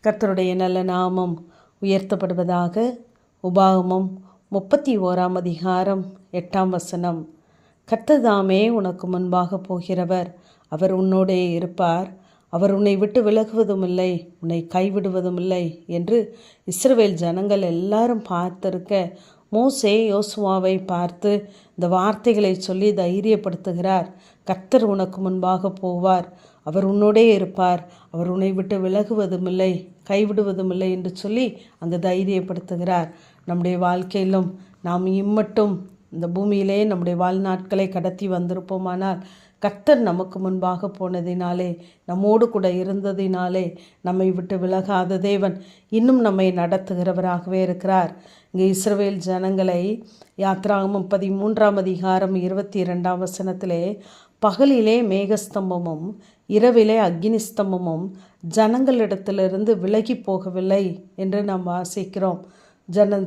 கர்த்தருடைய நல்ல நாமம் உயர்த்தப்படுவதாக. உபாகமம் 31 கர்த்தர் தாமே உனக்கு முன்பாக போகிறவர், அவர் உன்னோடே இருப்பார், அவர் உன்னை விட்டு விலகுவதுமில்லை, உன்னை கைவிடுவதுமில்லை என்று இஸ்ரவேல் ஜனங்கள் எல்லாரும் பார்த்திருக்க மோசே யோசுவாவை பார்த்து இந்த வார்த்தைகளை சொல்லி தைரியப்படுத்துகிறார். கர்த்தர் உனக்கு முன்பாக போவார், அவர் உன்னோடே இருப்பார், அவர் உன்னை விட்டு விலகுவதுமில்லை, கைவிடுவதுமில்லை என்று சொல்லி அங்கு தைரியப்படுத்துகிறார். நம்முடைய வாழ்க்கையிலும் நாம் இம்மட்டும் இந்த பூமியிலே நம்முடைய வாழ்நாட்களை கடத்தி வந்திருப்போமானால் கர்த்தர் நமக்கு முன்பாக போனதினாலே, நம்மோடு கூட இருந்ததினாலே, நம்மை விட்டு விலகாத தேவன் இன்னும் நம்மை நடத்துகிறவராகவே இருக்கிறார். இங்கே இஸ்ரவேல் ஜனங்களை யாத்ராகமம் 13 பகலிலே மேகஸ்தம்பமும் இரவிலே அக்கினி ஸ்தம்பமும் ஜனங்களிடத்திலிருந்து விலகி போகவில்லை என்று நாம் வாசிக்கிறோம்.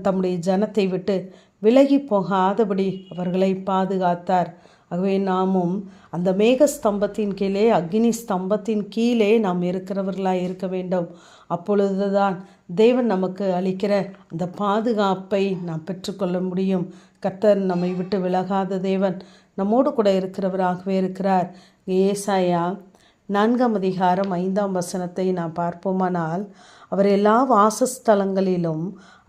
தம்முடைய ஜனத்தை விட்டு விலகி போகாதபடி அவர்களை பாதுகாத்தார். ஆகவே நாமும் அந்த மேகஸ்தம்பத்தின் கீழே, அக்னி ஸ்தம்பத்தின் கீழே நாம் இருக்கிறவர்களாக இருக்க வேண்டும். அப்பொழுதுதான் தேவன் நமக்கு அளிக்கிற அந்த பாதுகாப்பை நாம் பெற்றுக்கொள்ள முடியும். கர்த்தர் நம்மை விட்டு விலகாத தேவன், நம்மோடு கூட இருக்கிறவராகவே இருக்கிறார். ஏசாயா 4:5 நாம் பார்ப்போமானால், அவர் எல்லா வாசஸ்தலங்களிலும்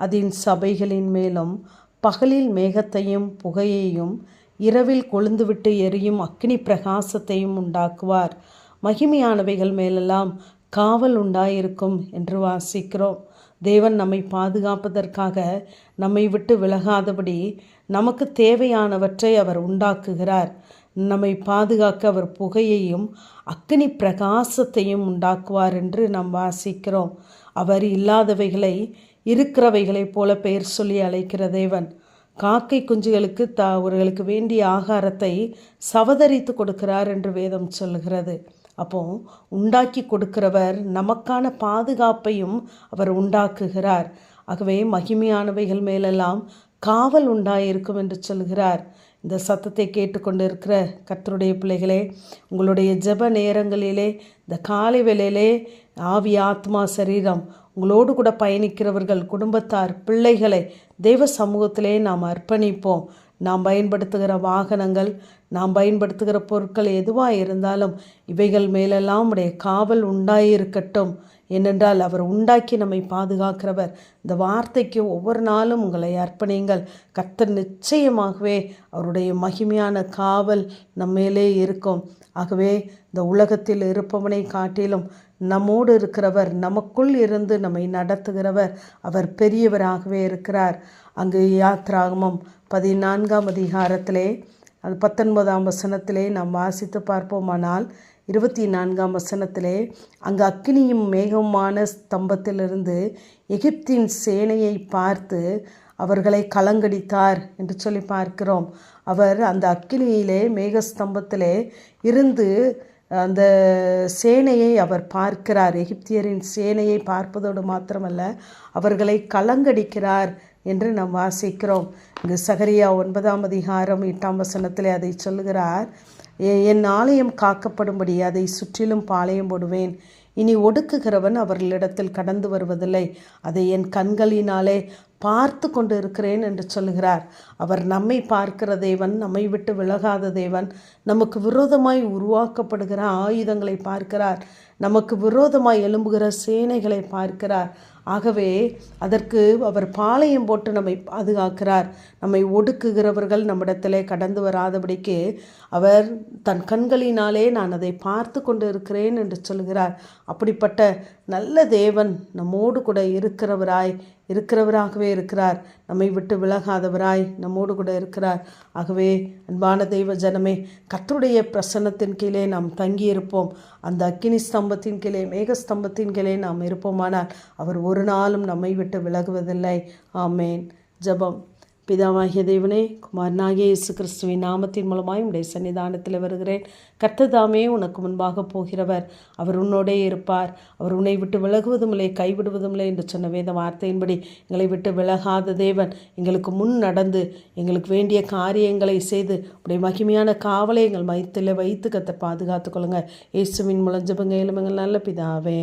அதன் சபைகளின் மேலும் பகலில் மேகத்தையும் புகையையும் இரவில் கொழுந்துவிட்டு எரியும் அக்கினி பிரகாசத்தையும் உண்டாக்குவார், மகிமையானவைகள் மேலெல்லாம் காவல் உண்டாயிருக்கும் என்று வாசிக்கிறோம். தேவன் நம்மை பாதுகாப்பதற்காக நம்மை விட்டு விலகாதபடி நமக்கு தேவையானவற்றை அவர் உண்டாக்குகிறார். நம்மை பாதுகாக்க அவர் புகையையும் அக்கினி பிரகாசத்தையும் உண்டாக்குவார் என்று நாம் வாசிக்கிறோம். அவர் இல்லாதவைகளை இருக்கிறவைகளைப் போல பெயர் சொல்லி அழைக்கிற தேவன். காக்கை குஞ்சுகளுக்கு அவர்களுக்கு வேண்டிய ஆகாரத்தை சவதரித்து கொடுக்கிறார் என்று வேதம் சொல்லுகிறது. அப்போ உண்டாக்கி கொடுக்கிறவர் நமக்கான பாதுகாப்பையும் அவர் உண்டாக்குகிறார். ஆகவே மகிமையானவைகள் மேலெல்லாம் காவல் உண்டாயிருக்கும் என்று சொல்கிறார். இந்த சத்தத்தை கேட்டுக்கொண்டு இருக்கிற கர்த்தருடைய பிள்ளைகளே, உங்களுடைய ஜெப நேரங்களிலே, இந்த காலை வேளையிலே ஆவி ஆத்மா சரீரம் உங்களோடு கூட பயணிக்கிறவர்கள், குடும்பத்தார், பிள்ளைகளை தெய்வ சமூகத்திலே நாம் அர்ப்பணிப்போம். நாம் பயன்படுத்துகிற வாகனங்கள், நாம் பயன்படுத்துகிற பொருட்கள் எதுவாக இருந்தாலும் இவைகள் மேலெல்லாம் உடைய காவல் உண்டாயிருக்கட்டும். ஏனென்றால் அவர் உண்டாக்கி நம்மை பாதுகாக்கிறவர். இந்த வார்த்தைக்கு ஒவ்வொரு நாளும் உங்களை அர்ப்பணிங்கள். கர்த்தர் நிச்சயமாகவே அவருடைய மகிமையான காவல் நம்மேலே இருக்கும். ஆகவே இந்த உலகத்தில் இருப்பவனை காட்டிலும் நம்மோடு இருக்கிறவர், நமக்குள் இருந்து நம்மை நடத்துகிறவர், அவர் பெரியவராகவே இருக்கிறார். அங்கு யாத்ராகமம் 14 அது 19 நாம் வாசித்து பார்ப்போமானால் 24 அங்கு அக்கினியும் மேகமான ஸ்தம்பத்திலிருந்து எகிப்தின் சேனையை பார்த்து அவர்களை கலங்கடித்தார் என்று சொல்லி பார்க்கிறோம். அவர் அந்த அக்கினியிலே மேகஸ்தம்பத்திலே இருந்து அந்த சேனையை அவர் பார்க்கிறார். எகிப்தியரின் சேனையை பார்ப்பதோடு மாத்திரமல்ல, அவர்களை கலங்கடிக்கிறார் என்று நாம் வாசிக்கிறோம். இங்கு சகரியா 9:8 அதை சொல்லுகிறார். என் ஆலயம் காக்கப்படும்படி அதை சுற்றிலும் பாளையம் போடுவேன், இனி ஒடுக்குகிறவன் அவர்களிடத்தில் கடந்து வருவதில்லை, அதை என் கண்களினாலே பார்த்து கொண்டு இருக்கிறேன் என்று சொல்லுகிறார். அவர் நம்மை பார்க்கிற தேவன், நம்மை விட்டு விலகாத தேவன். நமக்கு விரோதமாய் உருவாக்கப்படுகிற ஆயுதங்களை பார்க்கிறார், நமக்கு விரோதமாய் எழும்புகிற சேனைகளை பார்க்கிறார். ஆகவே அதற்கு அவர் பாளையம் போட்டு நம்மை பாதுகாக்கிறார். நம்மை ஒடுக்குகிறவர்கள் நம்மிடத்திலே கடந்து வராதபடிக்கு அவர் தன் கண்களினாலே நான் அதை பார்த்து கொண்டு இருக்கிறேன் என்று சொல்கிறார். அப்படிப்பட்ட நல்ல தேவன் நம்மோடு கூட இருக்கிறவராகவே இருக்கிறார். நம்மை விட்டு விலகாதவராய் நம்மோடு கூட இருக்கிறார். ஆகவே அன்பான தெய்வ ஜனமே, கர்த்தருடைய பிரசன்னத்தின் கீழே நாம் தங்கியிருப்போம். அந்த அக்கினி ஸ்தம்பத்தின் கீழே, மேகஸ்தம்பத்தின் கீழே நாம் இருப்போமானால் அவர் ஒரு நாளும் நம்மை விட்டு விலகுவதில்லை. ஆமேன். ஜெபம். பிதாவாகிய தேவனே, குமாரனாகிய இயேசு கிறிஸ்துவின் நாமத்தின் மூலமாய் உடைய சன்னிதானத்தில் வருகிறேன். கர்த்தர் தாமே உனக்கு முன்பாக போகிறவர், அவர் உன்னோடே இருப்பார், அவர் உன்னை விட்டு விலகுவதும் இல்லை, கைவிடுவதும் இல்லை என்று சொன்ன வேத வார்த்தையின்படி எங்களை விட்டு விலகாத தேவன் எங்களுக்கு முன் நடந்து எங்களுக்கு வேண்டிய காரியங்களை செய்து உடைய மகிமையான காவலை எங்கள் மையத்தில் வைத்து கர்த்தர் பாதுகாத்துக் கொள்ளுங்க. இயேசுவின் மூலம் ஜெபங்க எங்கள் நல்ல பிதாவே.